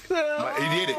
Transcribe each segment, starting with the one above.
He did it.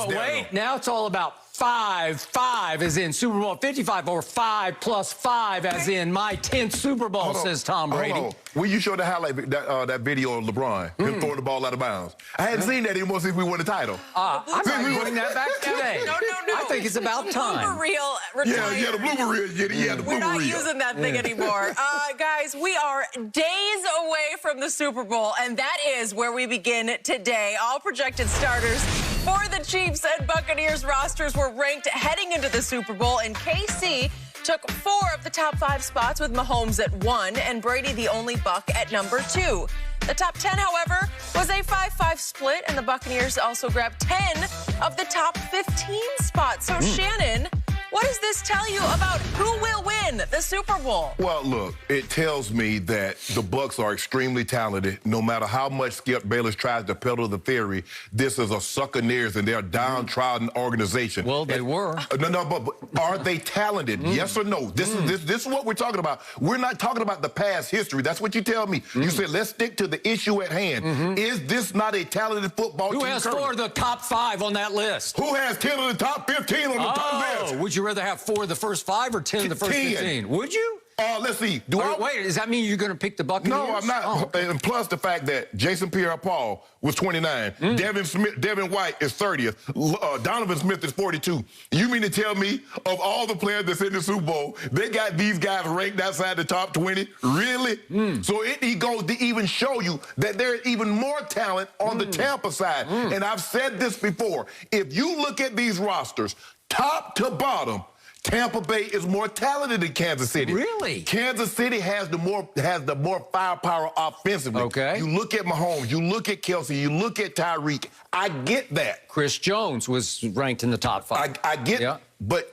Wait, now it's all about 5 as in Super Bowl 55, or 5 plus 5 as in my 10th Super Bowl, says Tom Brady. Will you show the highlight, that video of LeBron, him throwing the ball out of bounds? I hadn't seen that anymore since we won the title. I might bring that back today. No. I think it's about time. Blooper reel retired. Yeah, the blooper reel. Yeah, the blooper reel. We're not using that thing anymore. Guys, we are days away from the Super Bowl, and that is where we begin today. All projected starters for the Chiefs and Buccaneers rosters were ranked heading into the Super Bowl, and KC took 4 of the top 5 spots with Mahomes at 1 and Brady the only Buck at number 2. The top 10, however, was a 5-5 split, and the Buccaneers also grabbed 10 of the top 15 spots. So, Shannon, what does this tell you about who will win the Super Bowl? Well, look, it tells me that the Bucs are extremely talented. No matter how much Skip Bayless tries to peddle the theory, this is a Succaneers and they're a downtrodden organization. Well, they were. But are they talented? Yes or no? This is what we're talking about. We're not talking about the past history. That's what you tell me. You said, let's stick to the issue at hand. Is this not a talented football team? Who has 4 of the top 5 on that list? Who has 10 of the top 15 on the top list? Would you rather have 4 of the first 5 or 10 of the first 15? Would you? Let's see. Wait, does that mean you're going to pick the Buccaneers? No, I'm not. And plus the fact that Jason Pierre-Paul was 29. Devin White is 30th. Donovan Smith is 42. You mean to tell me of all the players that's in the Super Bowl, they got these guys ranked outside the top 20? Really? So it goes to even show you that there's even more talent on the Tampa side. And I've said this before. If you look at these rosters, top to bottom, Tampa Bay is more talented than Kansas City. Really? Kansas City has the more firepower offensively. Okay. You look at Mahomes, you look at Kelsey, you look at Tyreek. I get that. Chris Jones was ranked in the top 5. I get but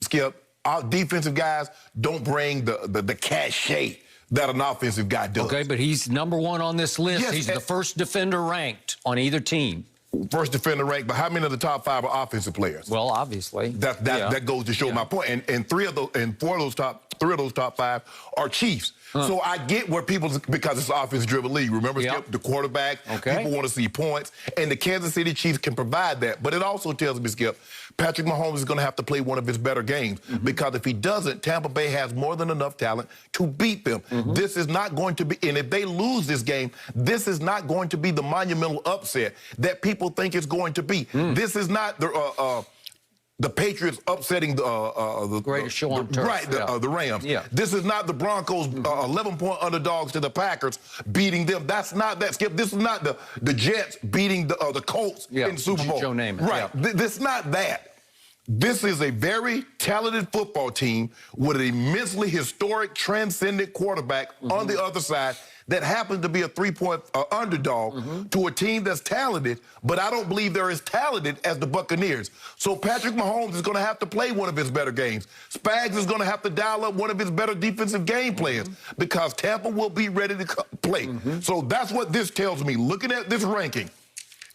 Skip, our defensive guys don't bring the cachet that an offensive guy does. Okay, but he's number 1 on this list. Yes, he's the first defender ranked on either team. First defender ranked, but how many of the top 5 are offensive players? Well, obviously. That goes to show my point. And 3 of those top 5 are Chiefs. So I get where because it's an offense-driven league. Remember, Skip, the quarterback, people want to see points, and the Kansas City Chiefs can provide that. But it also tells me, Skip, Patrick Mahomes is going to have to play one of his better games because if he doesn't, Tampa Bay has more than enough talent to beat them. This is not going to be, and if they lose this game, this is not going to be the monumental upset that people think it's going to be. This is not the Patriots upsetting the greatest show on turf. Right, the Rams. This is not the Broncos 11-point underdogs to the Packers beating them. That's not that, Skip. This is not the Jets beating the Colts in the Super Bowl. Joe Namath. Right. This is not that. This is a very talented football team with an immensely historic, transcendent quarterback on the other side that happens to be a 3-point underdog to a team that's talented, but I don't believe they're as talented as the Buccaneers. So Patrick Mahomes is going to have to play one of his better games. Spags is going to have to dial up one of his better defensive game plans because Tampa will be ready to play. So that's what this tells me. Looking at this ranking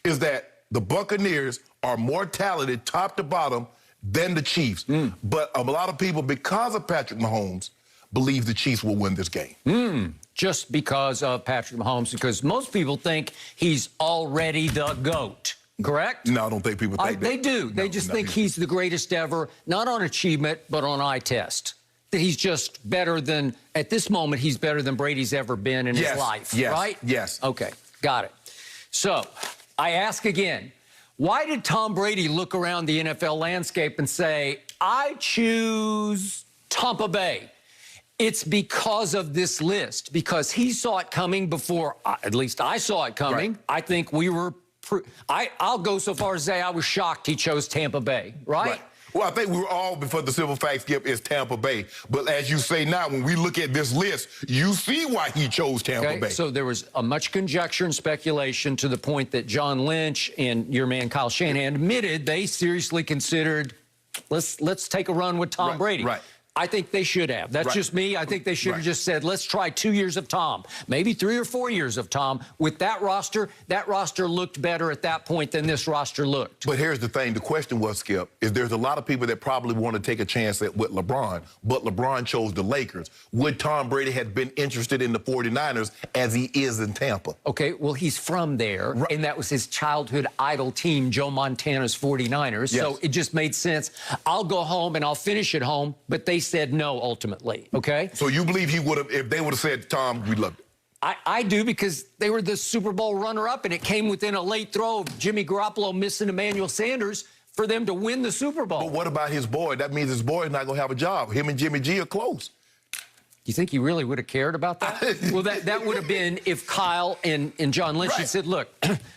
is that the Buccaneers are more talented top to bottom than the Chiefs. But a lot of people, because of Patrick Mahomes, believe the Chiefs will win this game. Just because of Patrick Mahomes, because most people think he's already the GOAT, correct? No, I don't think people think that. They do. They just think he's the greatest ever, not on achievement, but on eye test. That he's just better than, at this moment, he's better than Brady's ever been in his life, right? Yes. Okay, got it. So, I ask again, why did Tom Brady look around the NFL landscape and say, I choose Tampa Bay? It's because of this list, because he saw it coming before, at least I saw it coming. I think we were, I'll go so far as to say I was shocked he chose Tampa Bay, right? Well, I think we were all, before the simple fact, Skip, is Tampa Bay. But as you say now, when we look at this list, you see why he chose Tampa Bay. So there was much conjecture and speculation to the point that John Lynch and your man Kyle Shanahan admitted they seriously considered, let's take a run with Tom Brady. I think they should have. That's just me. I think they should have just said, let's try 2 years of Tom, maybe 3 or 4 years of Tom. With that roster looked better at that point than this roster looked. But here's the thing. The question was, Skip, is there's a lot of people that probably want to take a chance with LeBron, but LeBron chose the Lakers. Would Tom Brady have been interested in the 49ers as he is in Tampa? Okay, well, he's from there, and that was his childhood idol team, Joe Montana's 49ers. Yes. So it just made sense. I'll go home and I'll finish at home, but they said no ultimately, okay? So you believe he would have, if they would have said, Tom, we loved it? I do, because they were the Super Bowl runner-up, and it came within a late throw of Jimmy Garoppolo missing Emmanuel Sanders for them to win the Super Bowl. But what about his boy? That means his boy's not going to have a job. Him and Jimmy G are close. You think he really would have cared about that? Well, that would have been if Kyle and John Lynch had said, look,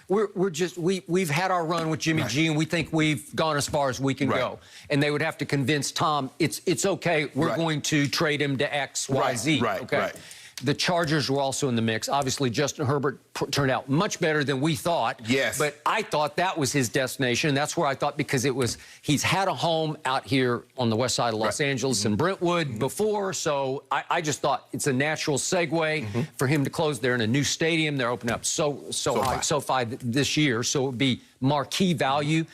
we've had our run with Jimmy G, and we think we've gone as far as we can go. And they would have to convince Tom, it's okay, we're going to trade him to X, Y, Z. Okay. The Chargers were also in the mix. Obviously, Justin Herbert turned out much better than we thought. Yes. But I thought that was his destination. That's where I thought, because he's had a home out here on the west side of Los Angeles and Brentwood before. So I just thought it's a natural segue for him to close there in a new stadium. They're opening up SoFi this year, so it would be marquee value.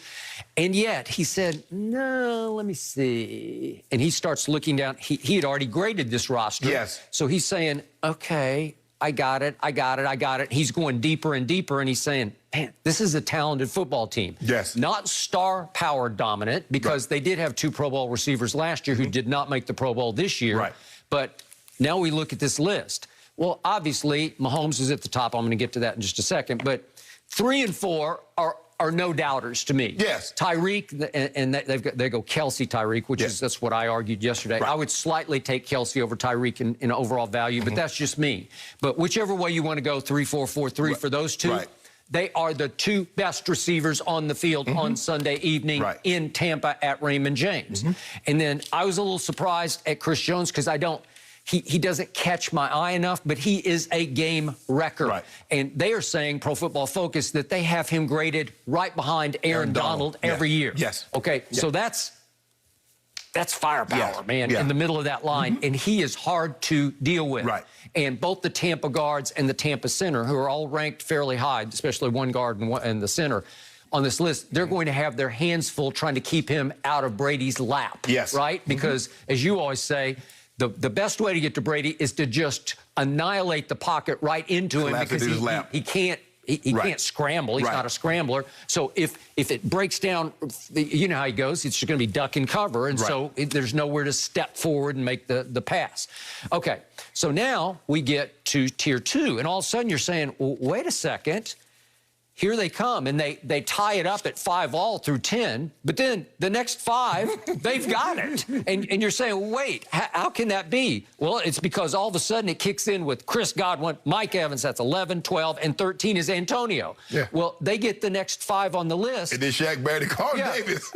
And yet he said, no, let me see. And he starts looking down. He had already graded this roster. Yes. So he's saying, okay, I got it. He's going deeper and deeper, and he's saying, man, this is a talented football team. Yes. Not star power dominant, because they did have 2 Pro Bowl receivers last year who did not make the Pro Bowl this year. Right. But now we look at this list. Well, obviously, Mahomes is at the top. I'm going to get to that in just a second. But 3 and 4 are no doubters to me. Yes. Tyreek, and they go Kelsey Tyreek, which is, that's what I argued yesterday. I would slightly take Kelsey over Tyreek in overall value, but that's just me. But whichever way you want to go, 3-4-4-3 for those two, they are the 2 best receivers on the field on Sunday evening in Tampa at Raymond James. And then I was a little surprised at Chris Jones, because he doesn't catch my eye enough, but he is a game wrecker. And they are saying, Pro Football Focus, that they have him graded right behind Aaron Donald every year. Yes. Okay, so that's firepower, man, in the middle of that line. And he is hard to deal with. And both the Tampa guards and the Tampa center, who are all ranked fairly high, especially one guard and the center, on this list, they're going to have their hands full trying to keep him out of Brady's lap. Right? Because, as you always say, the best way to get to Brady is to just annihilate the pocket right into him, because he can't scramble. He's not a scrambler. So if it breaks down, you know how he goes. It's just going to be duck and cover, and so there's nowhere to step forward and make the pass. Okay, so now we get to tier 2, and all of a sudden you're saying, well, wait a second. Here they come, and they tie it up at 5-all through 10, but then the next 5, they've got it. And you're saying, wait, how can that be? Well, it's because all of a sudden it kicks in with Chris Godwin, Mike Evans, that's 11, 12, and 13 is Antonio. Well, they get the next 5 on the list. And then Shaq Barrett, Carl Davis.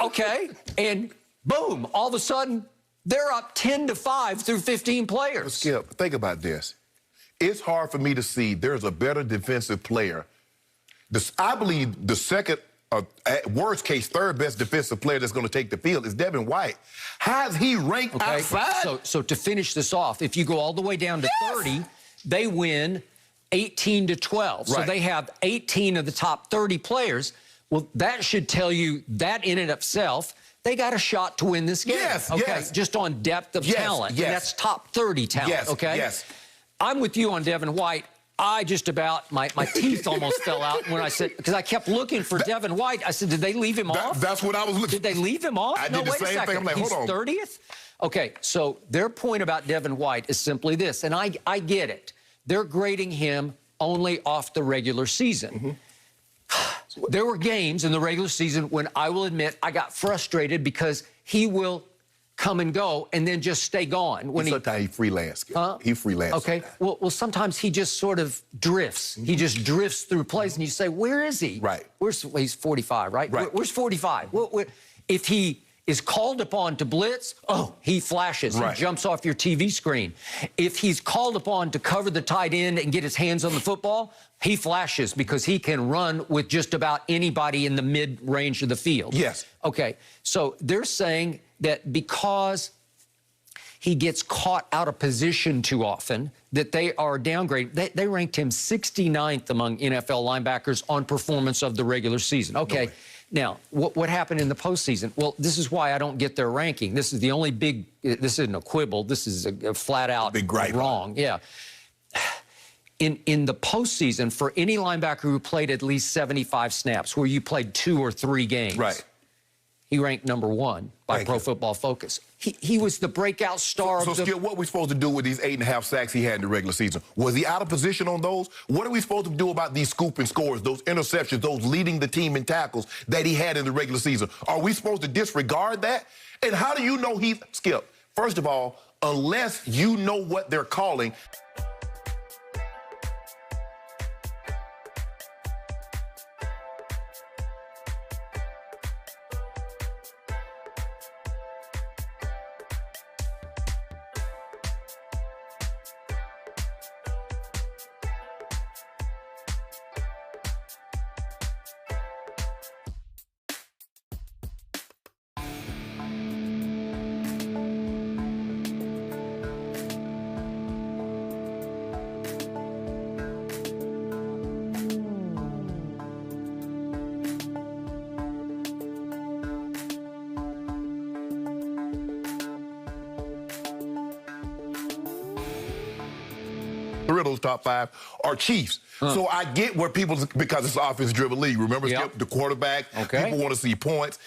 Okay, and boom, all of a sudden, they're up 10-5 through 15 players. But Skip, think about this. It's hard for me to see there's a better defensive player. I believe the second, worst case, third best defensive player that's going to take the field is Devin White. How is he ranked outside? So to finish this off, if you go all the way down to 30, they win 18-12. So they have 18 of the top 30 players. Well, that should tell you that in and of itself, they got a shot to win this game. Just on depth of talent. And that's top 30 talent, I'm with you on Devin White. I just about, my teeth almost fell out when I said, because I kept looking for Devin White. I said, did they leave him off? That's what I was looking for. Did they leave him off? I did the same thing. I'm like, hold on. He's 30th? Okay, so their point about Devin White is simply this, and I get it. They're grading him only off the regular season. There were games in the regular season when I will admit I got frustrated, because he will come and go and then just stay gone. Sometimes he freelance. He freelance. Okay. Well, sometimes he just sort of drifts. He just drifts through plays, and you say, where is he? He's 45, right? Where's 45? If he is called upon to blitz, he flashes. He jumps off your TV screen. If he's called upon to cover the tight end and get his hands on the football, he flashes, because he can run with just about anybody in the mid-range of the field. Okay. So they're saying that because he gets caught out of position too often, that they are downgraded. They ranked him 69th among NFL linebackers on performance of the regular season. Okay, now, what happened in the postseason? Well, this is why I don't get their ranking. This is the only big, this isn't a quibble, this is a flat out big gripe. Wrong. Yeah. In the postseason, for any linebacker who played at least 75 snaps, where you played 2 or 3 games, right, he ranked number 1 by Pro Football Focus. He was the breakout star. So Skip, what are we supposed to do with these 8.5 sacks he had in the regular season? Was he out of position on those? What are we supposed to do about these scooping scores, those interceptions, those leading the team in tackles that he had in the regular season? Are we supposed to disregard that? And how do you know Skip, first of all, unless you know what they're calling, three of those top 5 are Chiefs. So I get where people, because it's an offense-driven league. Remember, Skip, the quarterback, people want to see points.